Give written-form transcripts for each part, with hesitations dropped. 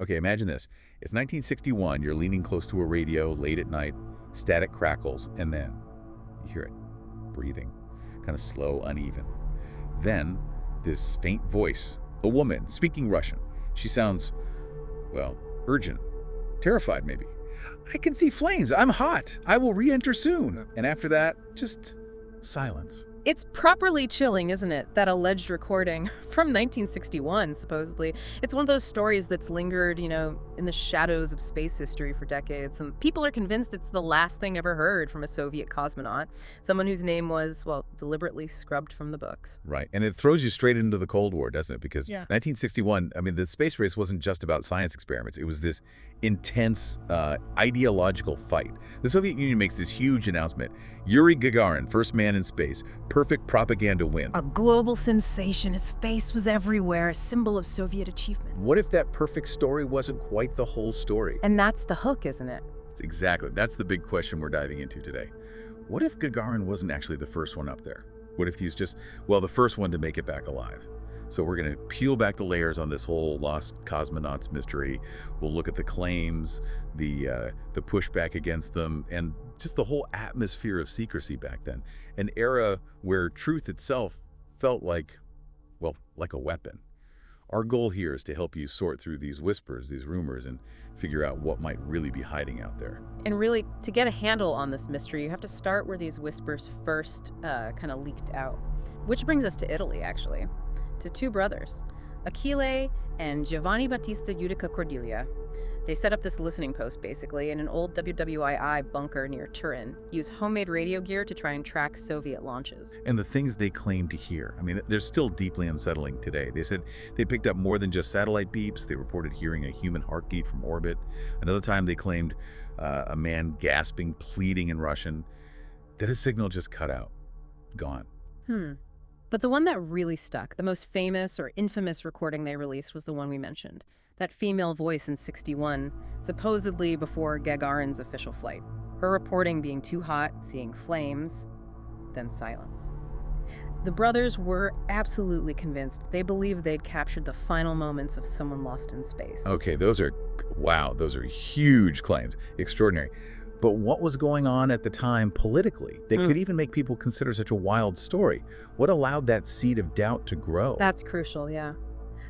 Okay, imagine this. It's 1961. You're leaning close to a radio late at night, static crackles, and then you hear it breathing, kind of slow, uneven. Then this faint voice, a woman speaking Russian. She sounds, well, urgent, terrified maybe. I can see flames. I'm hot. I will re-enter soon. And after that, just silence. It's properly chilling, isn't it? That alleged recording from 1961, supposedly. It's one of those stories that's lingered, in the shadows of space history for decades. And people are convinced it's the last thing ever heard from a Soviet cosmonaut, someone whose name was, well, deliberately scrubbed from the books. Right. And it throws you straight into the Cold War, doesn't it? Because Yeah. 1961, the space race wasn't just about science experiments. It was this intense ideological fight. The Soviet Union makes this huge announcement. Yuri Gagarin, first man in space, perfect propaganda win. A global sensation. His face was everywhere, a symbol of Soviet achievement. What if that perfect story wasn't quite the whole story? And that's the hook, isn't it? That's the big question we're diving into today. What if Gagarin wasn't actually the first one up there? What if he's just, the first one to make it back alive? So we're going to peel back the layers on this whole lost cosmonauts mystery. We'll look at the claims, the pushback against them, and just the whole atmosphere of secrecy back then. An era where truth itself felt like a weapon. Our goal here is to help you sort through these whispers, these rumors, and figure out what might really be hiding out there. And really, to get a handle on this mystery, you have to start where these whispers first kind of leaked out. Which brings us to Italy, actually, to two brothers, Achille and Giovanni Battista Judica Cordelia. They set up this listening post, basically, in an old WWII bunker near Turin, use homemade radio gear to try and track Soviet launches. And the things they claim to hear, they're still deeply unsettling today. They said they picked up more than just satellite beeps. They reported hearing a human heartbeat from orbit. Another time they claimed a man gasping, pleading in Russian. Then a signal just cut out. Gone. But the one that really stuck, the most famous or infamous recording they released, was the one we mentioned. That female voice in '61, supposedly before Gagarin's official flight. Her reporting being too hot, seeing flames, then silence. The brothers were absolutely convinced. They believed they'd captured the final moments of someone lost in space. Okay, those are huge claims. Extraordinary. But what was going on at the time politically that could even make people consider such a wild story? What allowed that seed of doubt to grow? That's crucial, yeah.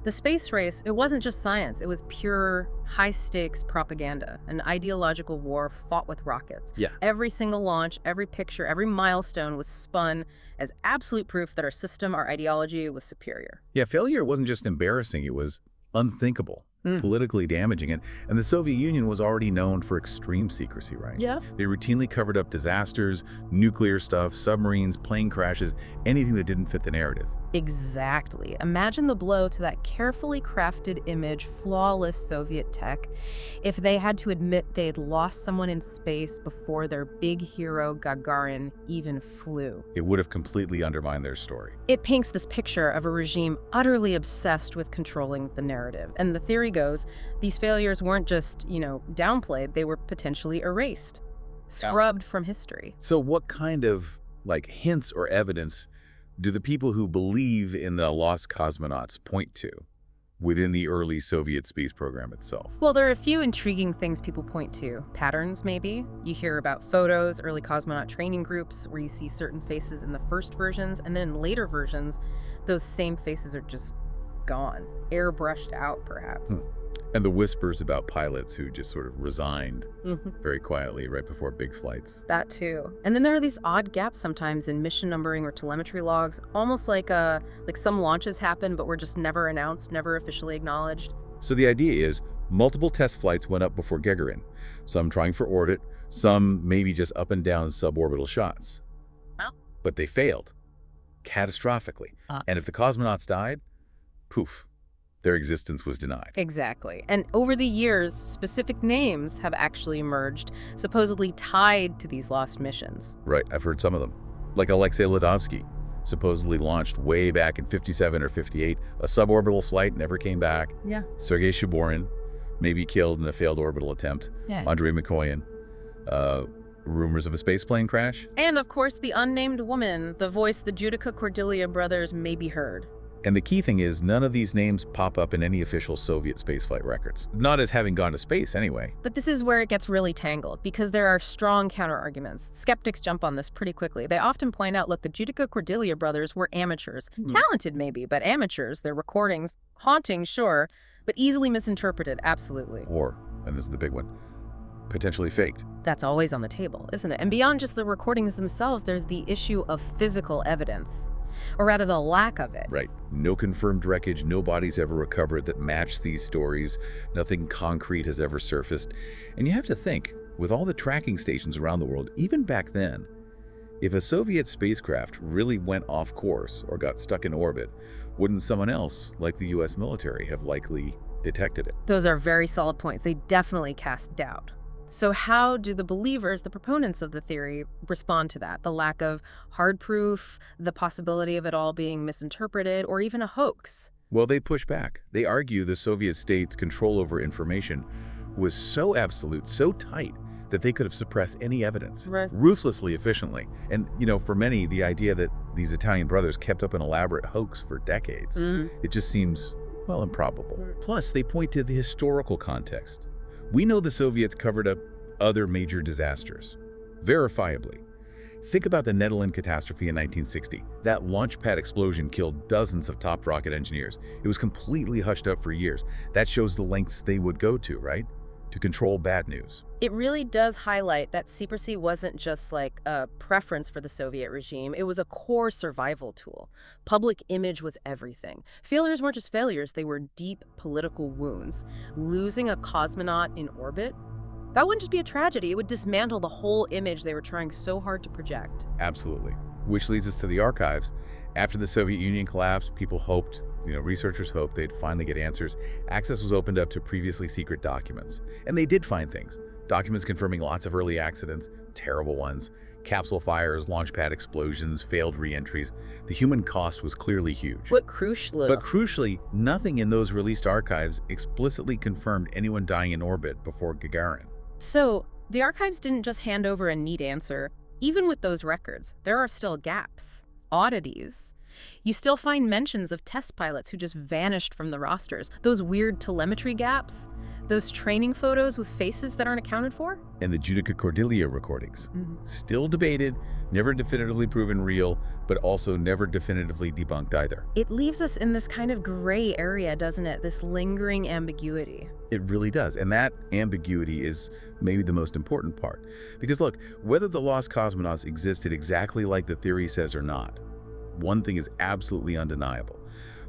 The space race, it wasn't just science. It was pure, high-stakes propaganda, an ideological war fought with rockets. Yeah. Every single launch, every picture, every milestone was spun as absolute proof that our system, our ideology was superior. Yeah, failure wasn't just embarrassing. It was unthinkable, politically damaging. And the Soviet Union was already known for extreme secrecy, right? Yeah. They routinely covered up disasters, nuclear stuff, submarines, plane crashes, anything that didn't fit the narrative. Exactly. Imagine the blow to that carefully crafted image, flawless Soviet tech, if they had to admit they'd lost someone in space before their big hero Gagarin even flew. It would have completely undermined their story. It paints this picture of a regime utterly obsessed with controlling the narrative. And the theory goes, these failures weren't just, downplayed, they were potentially erased, scrubbed from history. So what kind of, hints or evidence do the people who believe in the lost cosmonauts point to within the early Soviet space program itself? Well, there are a few intriguing things people point to. Patterns, maybe. You hear about photos, early cosmonaut training groups, where you see certain faces in the first versions, and then in later versions, those same faces are just gone. Airbrushed out, perhaps. And the whispers about pilots who just sort of resigned very quietly right before big flights. That too. And then there are these odd gaps sometimes in mission numbering or telemetry logs, almost like some launches happen but were just never announced, never officially acknowledged. So the idea is multiple test flights went up before Gagarin, some trying for orbit, some maybe just up and down suborbital shots. Well. But they failed, catastrophically. And if the cosmonauts died, poof. Their existence was denied. Exactly. And over the years, specific names have actually emerged, supposedly tied to these lost missions. Right, I've heard some of them. Like Alexei Ledovsky, supposedly launched way back in 57 or 58. A suborbital flight, never came back. Yeah. Sergei Shaborin, maybe killed in a failed orbital attempt. Yeah. Andrei Mikoyan. Rumors of a spaceplane crash. And of course, the unnamed woman, the voice the Judica Cordelia brothers maybe heard. And the key thing is, none of these names pop up in any official Soviet spaceflight records. Not as having gone to space, anyway. But this is where it gets really tangled, because there are strong counterarguments. Skeptics jump on this pretty quickly. They often point out, look, the Judica-Cordelia brothers were amateurs. Talented, maybe, but amateurs. Their recordings, haunting, sure, but easily misinterpreted, absolutely. Or, and this is the big one, potentially faked. That's always on the table, isn't it? And beyond just the recordings themselves, there's the issue of physical evidence. Or rather, the lack of it. Right. No confirmed wreckage, no bodies ever recovered that match these stories. Nothing concrete has ever surfaced. And you have to think, with all the tracking stations around the world, even back then, if a Soviet spacecraft really went off course or got stuck in orbit, wouldn't someone else, like the US military, have likely detected it? Those are very solid points. They definitely cast doubt. So how do the believers, the proponents of the theory, respond to that? The lack of hard proof, the possibility of it all being misinterpreted, or even a hoax? Well, they push back. They argue the Soviet state's control over information was so absolute, so tight, that they could have suppressed any evidence, ruthlessly, efficiently. And, for many, the idea that these Italian brothers kept up an elaborate hoax for decades, it just seems, well, improbable. Plus, they point to the historical context. We know the Soviets covered up other major disasters, verifiably. Think about the Netherlands catastrophe in 1960. That launch pad explosion killed dozens of top rocket engineers. It was completely hushed up for years. That shows the lengths they would go to, right? To control bad news. It really does highlight that secrecy wasn't just like a preference for the Soviet regime. It was a core survival tool. Public image was everything. Failures weren't just failures, they were deep political wounds. Losing a cosmonaut in orbit, that wouldn't just be a tragedy. It would dismantle the whole image they were trying so hard to project. Absolutely. Which leads us to the archives. After the Soviet Union collapsed, people hoped, researchers hoped they'd finally get answers. Access was opened up to previously secret documents. And they did find things. Documents confirming lots of early accidents, terrible ones, capsule fires, launch pad explosions, failed re-entries. The human cost was clearly huge. But crucially, nothing in those released archives explicitly confirmed anyone dying in orbit before Gagarin. So, the archives didn't just hand over a neat answer. Even with those records, there are still gaps, oddities. You still find mentions of test pilots who just vanished from the rosters. Those weird telemetry gaps, those training photos with faces that aren't accounted for. And the Judica-Cordelia recordings. Still debated, never definitively proven real, but also never definitively debunked either. It leaves us in this kind of gray area, doesn't it? This lingering ambiguity. It really does. And that ambiguity is maybe the most important part. Because look, whether the lost cosmonauts existed exactly like the theory says or not, one thing is absolutely undeniable.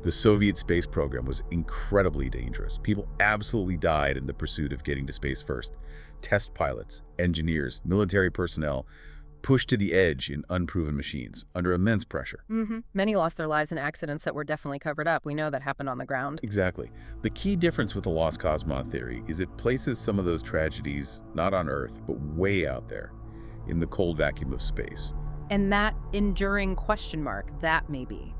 The Soviet space program was incredibly dangerous. People absolutely died in the pursuit of getting to space first. Test pilots, engineers, military personnel pushed to the edge in unproven machines under immense pressure. Many lost their lives in accidents that were definitely covered up. We know that happened on the ground. Exactly. The key difference with the lost cosmonaut theory is it places some of those tragedies not on Earth, but way out there in the cold vacuum of space. And that enduring question mark, that may be.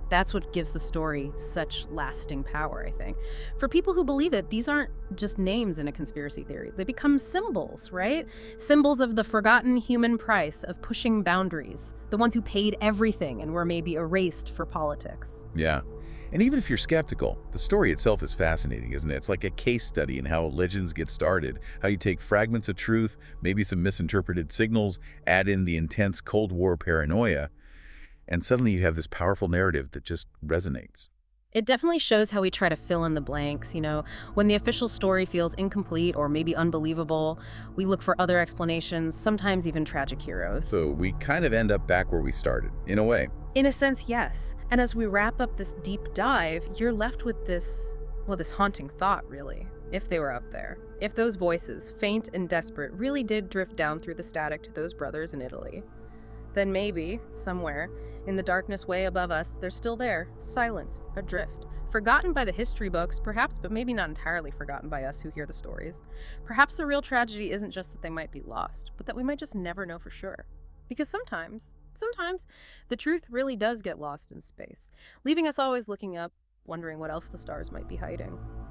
That's what gives the story such lasting power, I think. For people who believe it, these aren't just names in a conspiracy theory. They become symbols, right? Symbols of the forgotten human price of pushing boundaries, the ones who paid everything and were maybe erased for politics. Yeah. And even if you're skeptical, the story itself is fascinating, isn't it? It's like a case study in how legends get started, how you take fragments of truth, maybe some misinterpreted signals, add in the intense Cold War paranoia, and suddenly you have this powerful narrative that just resonates. It definitely shows how we try to fill in the blanks, When the official story feels incomplete or maybe unbelievable, we look for other explanations, sometimes even tragic heroes. So we kind of end up back where we started, in a way. In a sense, yes. And as we wrap up this deep dive, you're left with this haunting thought, really. If they were up there, if those voices, faint and desperate, really did drift down through the static to those brothers in Italy, then maybe, somewhere, in the darkness way above us, they're still there, silent, adrift, forgotten by the history books, perhaps, but maybe not entirely forgotten by us who hear the stories. Perhaps the real tragedy isn't just that they might be lost, but that we might just never know for sure. Because sometimes, the truth really does get lost in space, leaving us always looking up, wondering what else the stars might be hiding.